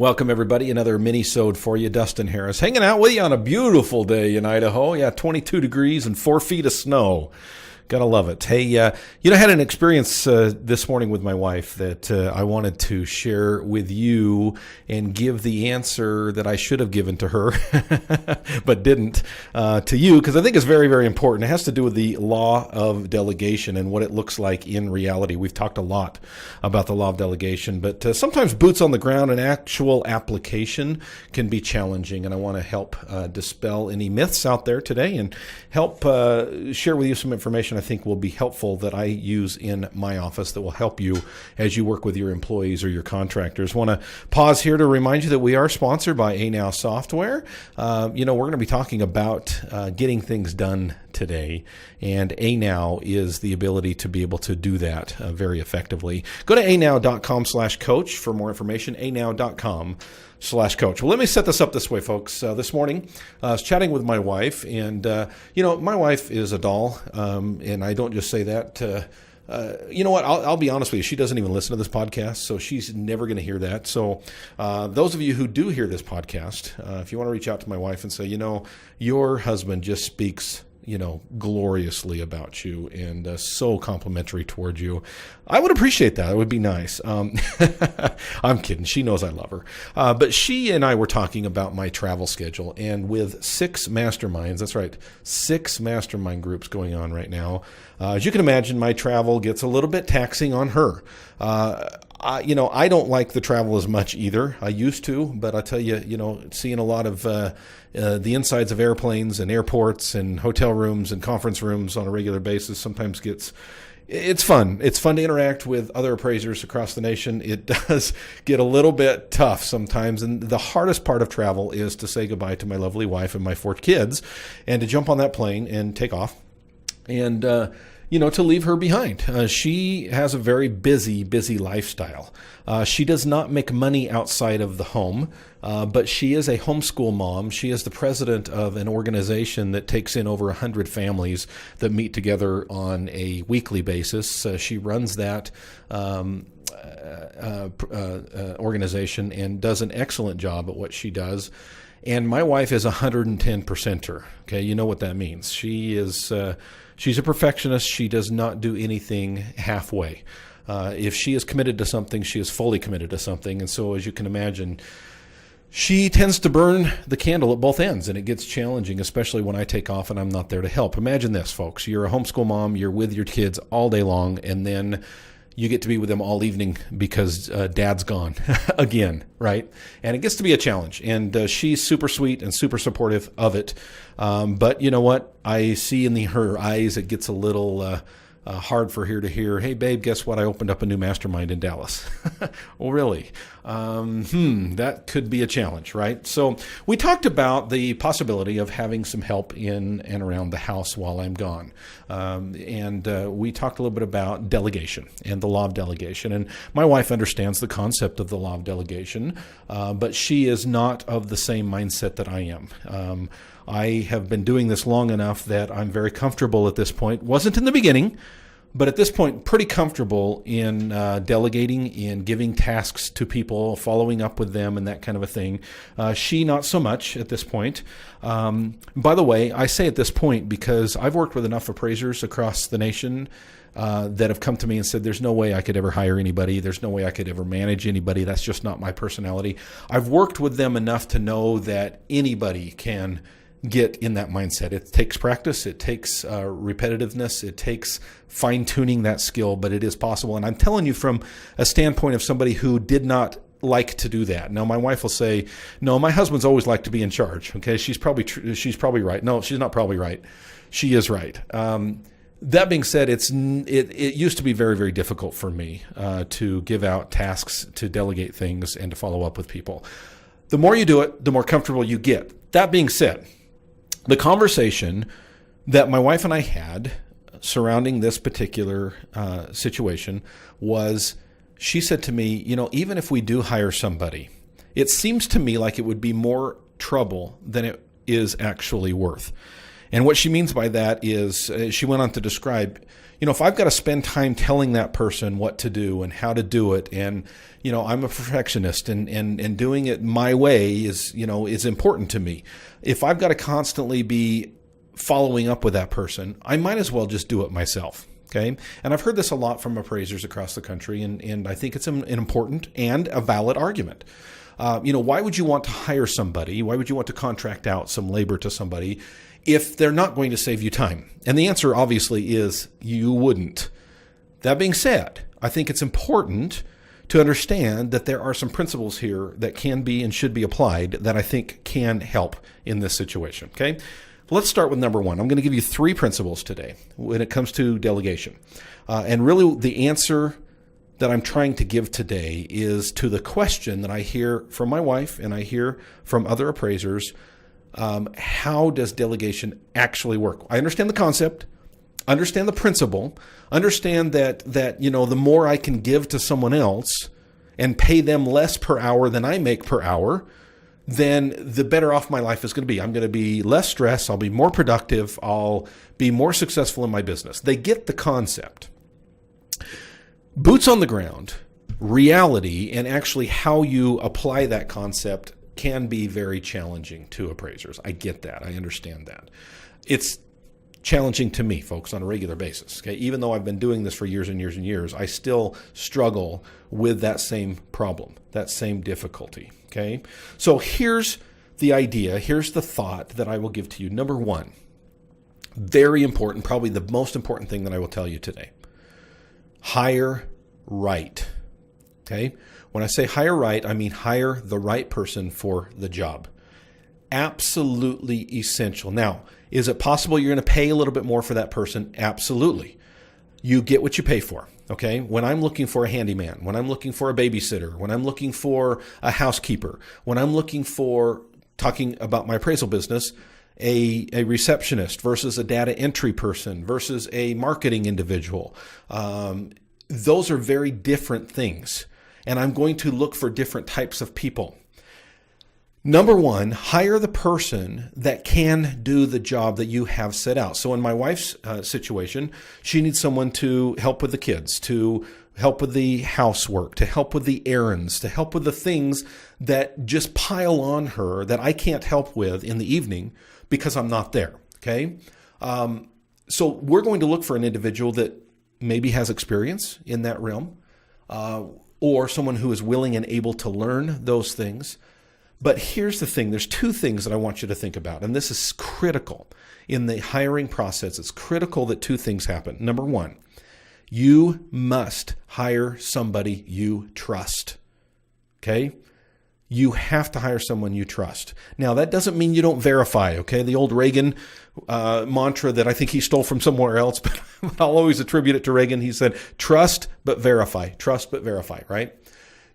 Welcome, everybody. Another mini-sode for you. Dustin Harris hanging out with you on a beautiful day in Idaho. Yeah, 22 degrees and 4 feet of snow. Gotta love it. Hey, I had an experience this morning with my wife that I wanted to share with you and give the answer that I should have given to her, but didn't, to you, because I think it's very, very important. It has to do with the law of delegation and what it looks like in reality. We've talked a lot about the law of delegation, but sometimes boots on the ground and actual application can be challenging, and I want to help dispel any myths out there today and help share with you some information I think will be helpful that I use in my office that will help you as you work with your employees or your contractors. Want to pause here to remind you that we are sponsored by ANOW Software. We're going to be talking about getting things done today, and ANOW is the ability to be able to do that very effectively. Go to anow.com/coach for more information, anow.com/coach. Well, let me set this up this way, folks. This morning, I was chatting with my wife, and, my wife is a doll, and I don't just say that. You know what? I'll be honest with you. She doesn't even listen to this podcast, so she's never going to hear that. So those of you who do hear this podcast, if you want to reach out to my wife and say, your husband just speaks gloriously about you and so complimentary toward you, I would appreciate that. It would be nice. I'm kidding. She knows I love her. But she and I were talking about my travel schedule, and with 6 masterminds, that's right, 6 mastermind groups going on right now. As you can imagine, my travel gets a little bit taxing on her. I don't like the travel as much either. I used to, but I tell you, seeing a lot of the insides of airplanes and airports and hotel rooms and conference rooms on a regular basis sometimes it's fun. It's fun to interact with other appraisers across the nation. It does get a little bit tough sometimes, and the hardest part of travel is to say goodbye to my lovely wife and my 4 kids and to jump on that plane and take off and to leave her behind. She has a very busy lifestyle. She does not make money outside of the home, but she is a homeschool mom. She is the president of an organization that takes in over 100 families that meet together on a weekly basis. She runs that organization and does an excellent job at what she does. And my wife is 110%er. Okay, you know what that means. She's a perfectionist. She does not do anything halfway. If she is committed to something, she is fully committed to something. And so, as you can imagine, she tends to burn the candle at both ends, and it gets challenging, especially when I take off and I'm not there to help. Imagine this, folks. You're a homeschool mom. You're with your kids all day long, and then you get to be with them all evening because dad's gone again, right? And it gets to be a challenge. And she's super sweet and super supportive of it. But you know what? I see in her eyes it gets a little hard for her to hear, hey, babe, guess what? I opened up a new mastermind in Dallas. Well, really? That could be a challenge, right? So we talked about the possibility of having some help in and around the house while I'm gone. And we talked a little bit about delegation and the law of delegation. And my wife understands the concept of the law of delegation, but she is not of the same mindset that I am. I have been doing this long enough that I'm very comfortable at this point. Wasn't in the beginning, but at this point, pretty comfortable in delegating, in giving tasks to people, following up with them, and that kind of a thing. She, not so much at this point. By the way, I say at this point because I've worked with enough appraisers across the nation that have come to me and said, there's no way I could ever hire anybody. There's no way I could ever manage anybody. That's just not my personality. I've worked with them enough to know that anybody can get in that mindset. It takes practice. It takes repetitiveness. It takes fine-tuning that skill, but it is possible. And I'm telling you from a standpoint of somebody who did not like to do that. Now, my wife will say, no, my husband's always liked to be in charge. Okay, she's probably right. No, she's not probably right. She is right. That being said, it used to be very, very difficult for me to give out tasks, to delegate things, and to follow up with people. The more you do it, the more comfortable you get. That being said, the conversation that my wife and I had surrounding this particular situation was, she said to me, even if we do hire somebody, it seems to me like it would be more trouble than it is actually worth. And what she means by that is, she went on to describe, if I've got to spend time telling that person what to do and how to do it, and, I'm a perfectionist and doing it my way is important to me. If I've got to constantly be following up with that person, I might as well just do it myself. Okay. And I've heard this a lot from appraisers across the country, and I think it's an important and a valid argument. Why would you want to hire somebody? Why would you want to contract out some labor to somebody if they're not going to save you time? And the answer obviously is you wouldn't. That being said, I think it's important to understand that there are some principles here that can be and should be applied that I think can help in this situation. Okay. Let's start with number one. I'm going to give you 3 principles today when it comes to delegation. And really the answer that I'm trying to give today is to the question that I hear from my wife and I hear from other appraisers. How does delegation actually work? I understand the concept, understand the principle, understand that the more I can give to someone else and pay them less per hour than I make per hour, then the better off my life is going to be. I'm going to be less stressed. I'll be more productive. I'll be more successful in my business. They get the concept. Boots on the ground, reality, and actually how you apply that concept can be very challenging to appraisers. I get that. I understand that. It's challenging to me, folks, on a regular basis. Okay, even though I've been doing this for years and years and years, I still struggle with that same problem, that same difficulty. Okay, so here's the idea. Here's the thought that I will give to you. Number one, very important, probably the most important thing that I will tell you today. Hire right. Okay, when I say hire right, I mean hire the right person for the job. Absolutely essential. Now, is it possible you're going to pay a little bit more for that person? Absolutely. You get what you pay for. Okay. When I'm looking for a handyman, when I'm looking for a babysitter, when I'm looking for a housekeeper, when I'm looking for, talking about my appraisal business, a receptionist versus a data entry person versus a marketing individual. Those are very different things. And I'm going to look for different types of people. Number one, hire the person that can do the job that you have set out. So in my wife's situation, she needs someone to help with the kids, to help with the housework, to help with the errands, to help with the things that just pile on her that I can't help with in the evening because I'm not there. Okay. So we're going to look for an individual that maybe has experience in that realm, or someone who is willing and able to learn those things. But here's the thing. There's 2 things that I want you to think about, and this is critical in the hiring process. It's critical that 2 things happen. Number one, you must hire somebody you trust. Okay? You have to hire someone you trust. Now, that doesn't mean you don't verify, okay? The old Reagan mantra that I think he stole from somewhere else, but I'll always attribute it to Reagan. He said, trust but verify, right?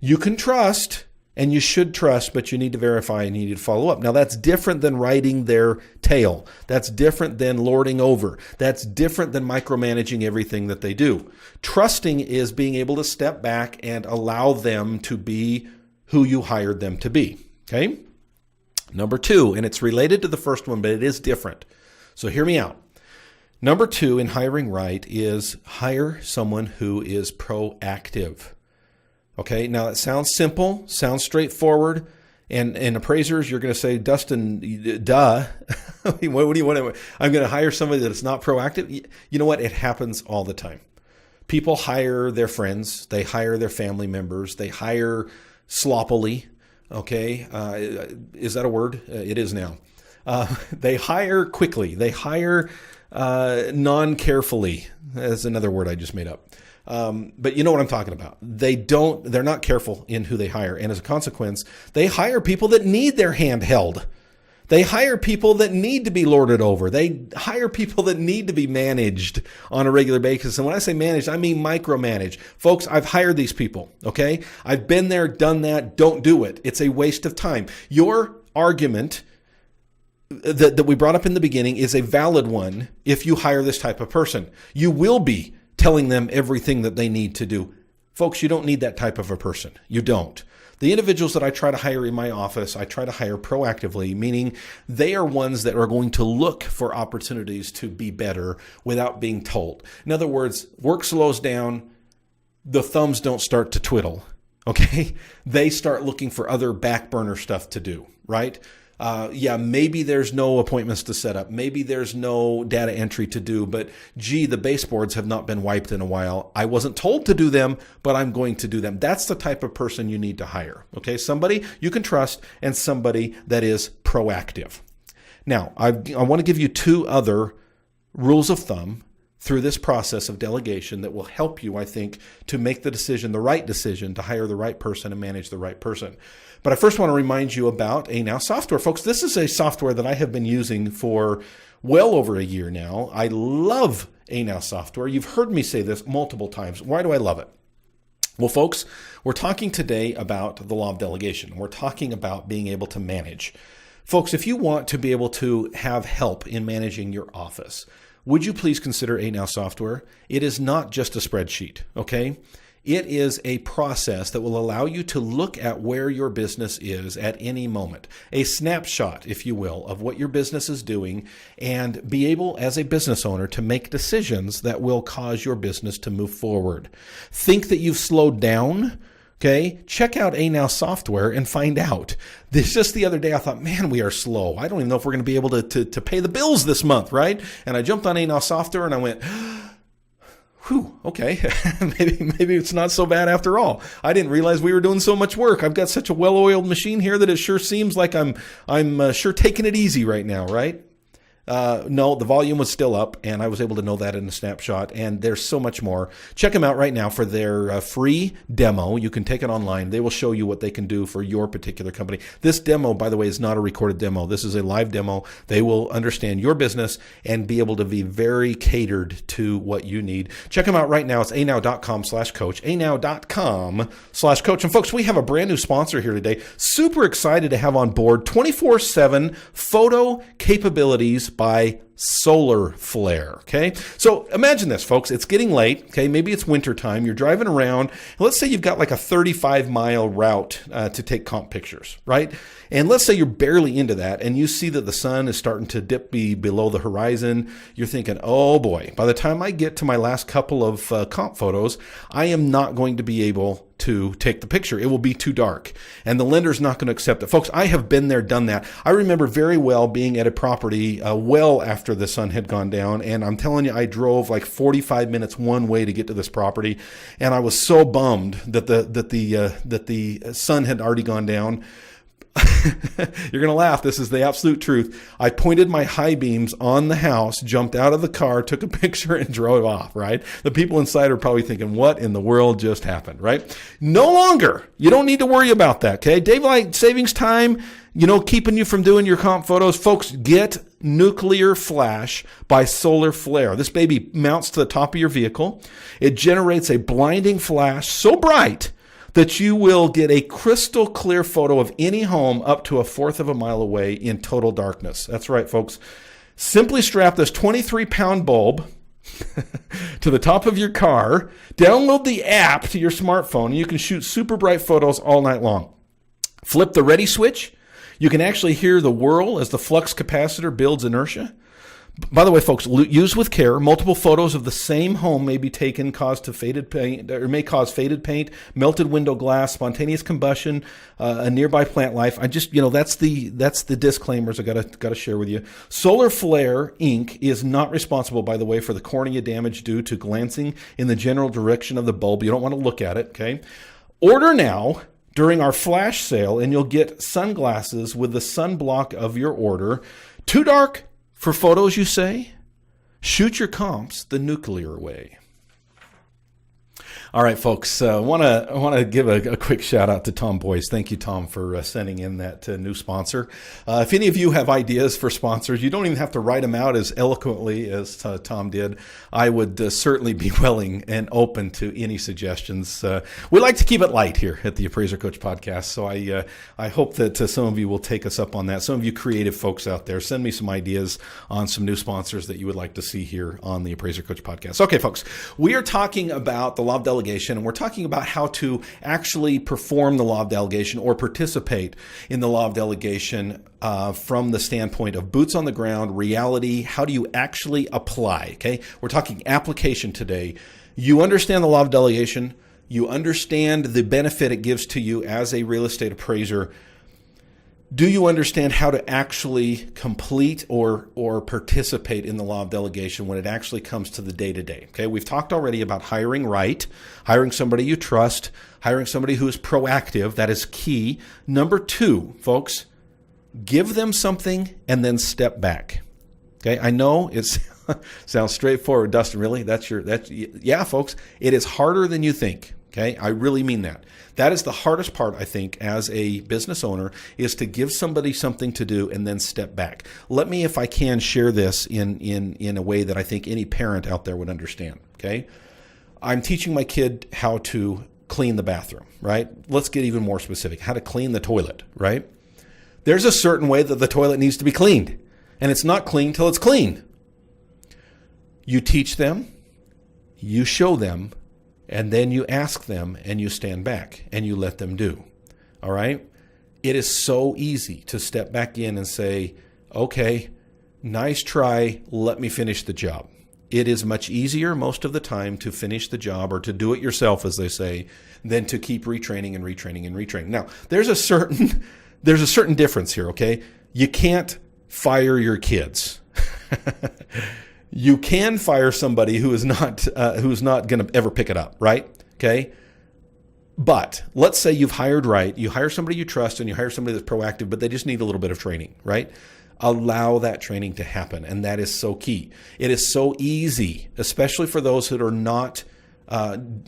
You can trust and you should trust, but you need to verify and you need to follow up. Now, that's different than riding their tail. That's different than lording over. That's different than micromanaging everything that they do. Trusting is being able to step back and allow them to be who you hired them to be. Okay? Number 2, and it's related to the first one, but it is different. So hear me out. Number 2 in hiring right is hire someone who is proactive. Okay, now it sounds simple, sounds straightforward, and appraisers, you're going to say, Dustin, duh. What do you want? I'm going to hire somebody that's not proactive. You know what? It happens all the time. People hire their friends, they hire their family members, they hire sloppily. Okay, is that a word? It is now. They hire quickly. They hire non-carefully. That's another word I just made up. But you know what I'm talking about. They're not careful in who they hire. And as a consequence, they hire people that need their hand held. They hire people that need to be lorded over. They hire people that need to be managed on a regular basis. And when I say managed, I mean micromanage. Folks, I've hired these people, okay? I've been there, done that. Don't do it. It's a waste of time. Your argument that we brought up in the beginning is a valid one if you hire this type of person. You will be telling them everything that they need to do. Folks, you don't need that type of a person. You don't. The individuals that I try to hire in my office, I try to hire proactively, meaning they are ones that are going to look for opportunities to be better without being told. In other words, work slows down, the thumbs don't start to twiddle, okay? They start looking for other back burner stuff to do, right? Maybe there's no appointments to set up. Maybe there's no data entry to do, but gee, the baseboards have not been wiped in a while. I wasn't told to do them, but I'm going to do them. That's the type of person you need to hire. Okay. Somebody you can trust and somebody that is proactive. Now, I want to give you two other rules of thumb through this process of delegation that will help you, I think, to make the decision, the right decision, to hire the right person and manage the right person. But I first want to remind you about Anow software. Folks, this is a software that I have been using for well over a year now. I love Anow software. You've heard me say this multiple times. Why do I love it? Well, folks, we're talking today about the law of delegation. We're talking about being able to manage. Folks, if you want to be able to have help in managing your office, would you please consider Anow software? It is not just a spreadsheet, okay? It is a process that will allow you to look at where your business is at any moment, a snapshot, if you will, of what your business is doing, and be able, as a business owner, to make decisions that will cause your business to move forward. Think that you've slowed down? Okay, check out Anow software and find out. This just the other day, I thought, man, we are slow. I don't even know if we're going to be able to pay the bills this month, right? And I jumped on Anow software and I went, whew, okay, maybe it's not so bad after all. I didn't realize we were doing so much work. I've got such a well-oiled machine here that it sure seems like I'm sure taking it easy right now, right? No, the volume was still up, and I was able to know that in a snapshot, and there's so much more. Check them out right now for their free demo. You can take it online. They will show you what they can do for your particular company. This demo, by the way, is not a recorded demo. This is a live demo. They will understand your business and be able to be very catered to what you need. Check them out right now. It's anow.com/coach, anow.com/coach. And folks, we have a brand new sponsor here today. Super excited to have on board 24/7 photo capabilities by Solar Flare. Okay. So imagine this, folks. It's getting late. Okay. Maybe it's winter time. You're driving around. Let's say you've got like a 35-mile route to take comp pictures, right? And let's say you're barely into that and you see that the sun is starting to dip below the horizon. You're thinking, oh boy, by the time I get to my last couple of comp photos, I am not going to be able to take the picture. It will be too dark and the lender's not going to accept it. Folks, I have been there, done that. I remember very well being at a property well after the sun had gone down, and I'm telling you, I drove like 45 minutes one way to get to this property, and I was so bummed that the sun had already gone down. You're going to laugh. This is the absolute truth. I pointed my high beams on the house, jumped out of the car, took a picture, and drove off, right? The people inside are probably thinking, what in the world just happened, right? No longer. You don't need to worry about that, okay? Daylight savings time, keeping you from doing your comp photos. Folks, get Nuclear Flash by Solar Flare. This baby mounts to the top of your vehicle. It generates a blinding flash so bright that you will get a crystal clear photo of any home up to 1/4 of a mile away in total darkness. That's right, folks. Simply strap this 23-pound bulb to the top of your car, download the app to your smartphone, and you can shoot super bright photos all night long. Flip the ready switch. You can actually hear the whirl as the flux capacitor builds inertia. By the way, folks, use with care. Multiple photos of the same home may be taken, may cause faded paint, melted window glass, spontaneous combustion, a nearby plant life. That's the disclaimers I gotta share with you. Solar Flare Inc. is not responsible, by the way, for the cornea damage due to glancing in the general direction of the bulb. You don't want to look at it, okay? Order now during our flash sale, and you'll get sunglasses with the sunblock of your order. Too dark for photos, you say? Shoot your comps the nuclear way. All right, folks, I want to give a quick shout out to Tom Boyce. Thank you, Tom, for sending in that new sponsor. If any of you have ideas for sponsors, you don't even have to write them out as eloquently as Tom did. I would certainly be willing and open to any suggestions. We like to keep it light here at the Appraiser Coach Podcast, so I hope that some of you will take us up on that. Some of you creative folks out there, send me some ideas on some new sponsors that you would like to see here on the Appraiser Coach Podcast. Okay, folks, we are talking about the Law of delegation, and we're talking about how to actually perform the law of delegation or participate in the law of delegation from the standpoint of boots on the ground, reality. How do you actually apply? Okay, we're talking application today. You understand the law of delegation. You understand the benefit it gives to you as a real estate appraiser. Do you understand how to actually complete or participate in the law of delegation when it actually comes to the day-to-day? Okay, we've talked already about hiring right, hiring somebody you trust, hiring somebody who is proactive. That is key. Number 2, folks, give them something and then step back. Okay, I know it sounds straightforward, Dustin. Really? Yeah, folks. It is harder than you think. Okay, I really mean that. That is the hardest part, I think, as a business owner, is to give somebody something to do and then step back. Let me, if I can, share this in a way that I think any parent out there would understand. Okay, I'm teaching my kid how to clean the bathroom, right? Let's get even more specific. How to clean the toilet, right? There's a certain way that the toilet needs to be cleaned, and it's not clean till it's clean. You teach them, you show them, and then you ask them and you stand back and you let them do. All right? It is so easy to step back in and say, okay, nice try, let me finish the job. It is much easier most of the time to finish the job or to do it yourself, as they say, than to keep retraining and retraining and retraining. Now, there's a certain difference here, okay? You can't fire your kids. You can fire somebody who's not going to ever pick it up, right? Okay. But let's say you've hired right. You hire somebody you trust and you hire somebody that's proactive, but they just need a little bit of training, right? Allow that training to happen. And that is so key. It is so easy, especially for those that are not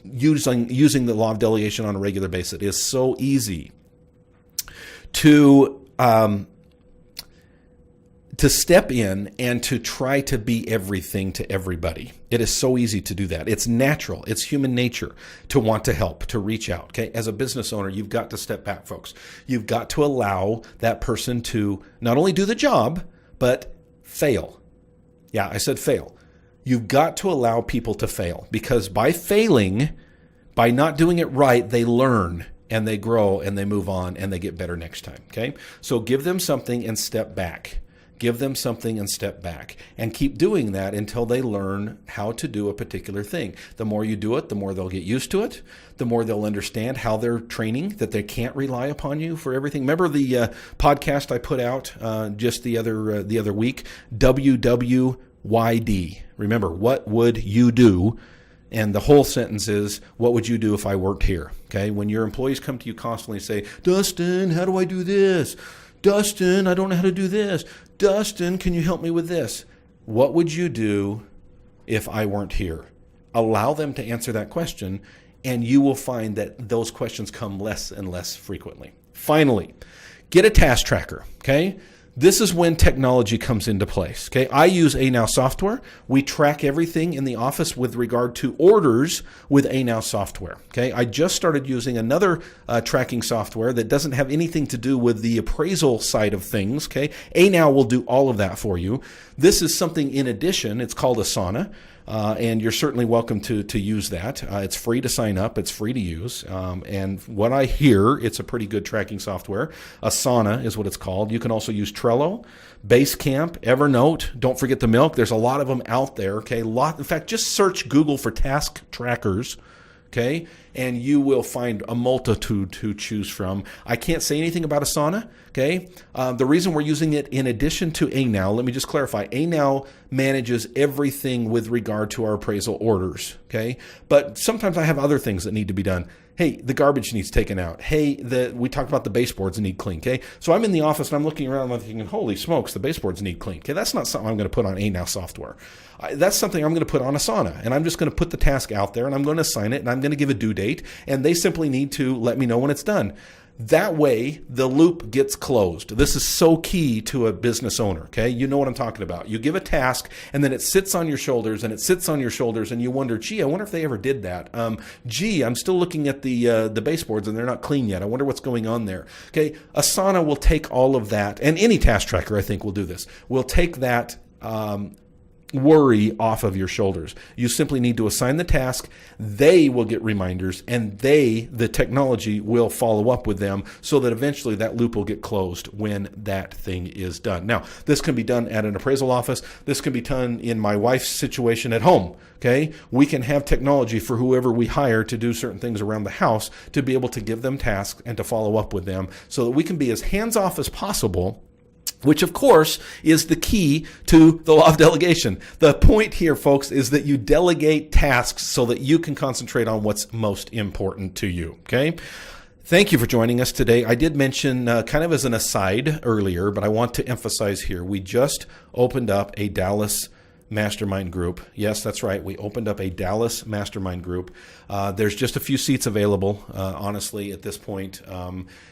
using the law of delegation on a regular basis. It is so easy to step in and to try to be everything to everybody. It is so easy to do that. It's natural. It's human nature to want to help, to reach out. Okay. As a business owner, you've got to step back, folks. You've got to allow that person to not only do the job, but fail. Yeah, I said fail. You've got to allow people to fail, because by failing, by not doing it right, they learn and they grow and they move on and they get better next time. Okay. So give them something and step back. Give them something and step back, and keep doing that until they learn how to do a particular thing. The more you do it, the more they'll get used to it. The more they'll understand how they're training, that they can't rely upon you for everything. Remember the podcast I put out just the other week, WWYD. Remember, what would you do? And the whole sentence is, what would you do if I worked here? Okay, when your employees come to you constantly and say, Dustin, how do I do this? Dustin, I don't know how to do this. Dustin, can you help me with this? What would you do if I weren't here? Allow them to answer that question, and you will find that those questions come less and less frequently. Finally, get a task tracker, okay? This is when technology comes into place. Okay, I use ANow software. We track everything in the office with regard to orders with ANow software. Okay, I just started using another tracking software that doesn't have anything to do with the appraisal side of things. Okay, ANow will do all of that for you. This is something in addition. It's called Asana. And you're certainly welcome to use that. It's free to sign up. It's free to use. And what I hear, it's a pretty good tracking software. Asana is what it's called. You can also use Trello, Basecamp, Evernote. Don't forget the milk. There's a lot of them out there. Okay, in fact, just search Google for task trackers. Okay, and you will find a multitude to choose from. I can't say anything about Asana. Okay, the reason we're using it in addition to ANow, let me just clarify. ANow manages everything with regard to our appraisal orders. Okay, but sometimes I have other things that need to be done. Hey, the garbage needs taken out. Hey, we talked about the baseboards need cleaned. Okay, so I'm in the office and I'm looking around and I'm thinking, holy smokes, the baseboards need cleaned. Okay, that's not something I'm going to put on ANow software. That's something I'm going to put on Asana, and I'm just going to put the task out there and I'm going to assign it and I'm going to give a due date, and they simply need to let me know when it's done. That way, the loop gets closed. This is so key to a business owner, okay? You know what I'm talking about. You give a task, and then it sits on your shoulders, and it sits on your shoulders, and you wonder, gee, I wonder if they ever did that. Gee, I'm still looking at the baseboards, and they're not clean yet. I wonder what's going on there. Okay, Asana will take all of that, and any task tracker, I think, will do this. Will take that worry off of your shoulders. You simply need to assign the task. They will get reminders, and the technology will follow up with them so that eventually that loop will get closed when that thing is done. Now, this can be done at an appraisal office. This can be done in my wife's situation at home. Okay, we can have technology for whoever we hire to do certain things around the house to be able to give them tasks and to follow up with them so that we can be as hands-off as possible, which, of course, is the key to the law of delegation. The point here, folks, is that you delegate tasks so that you can concentrate on what's most important to you, okay? Thank you for joining us today. I did mention kind of as an aside earlier, but I want to emphasize here, we just opened up a Dallas Mastermind group. Yes, that's right. We opened up a Dallas Mastermind group. There's just a few seats available, honestly, at this point.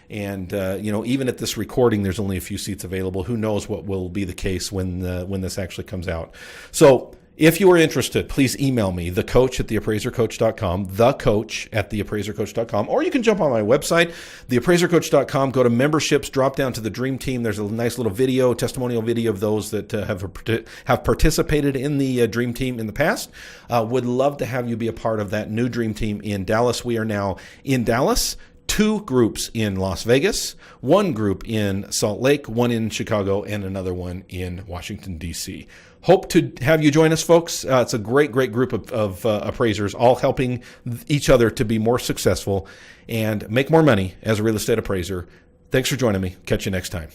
Even at this recording, there's only a few seats available. Who knows what will be the case when this actually comes out. So if you are interested, please email me, thecoach@theappraisercoach.com, thecoach@theappraisercoach.com, or you can jump on my website, theappraisercoach.com, go to memberships, drop down to the Dream Team. There's a nice little video, testimonial video of those that have participated in the Dream Team in the past. Would love to have you be a part of that new Dream Team in Dallas. We are now in Dallas. 2 groups in Las Vegas, 1 group in Salt Lake, 1 in Chicago, and another one in Washington, D.C. Hope to have you join us, folks. It's a great group of appraisers, all helping each other to be more successful and make more money as a real estate appraiser. Thanks for joining me. Catch you next time.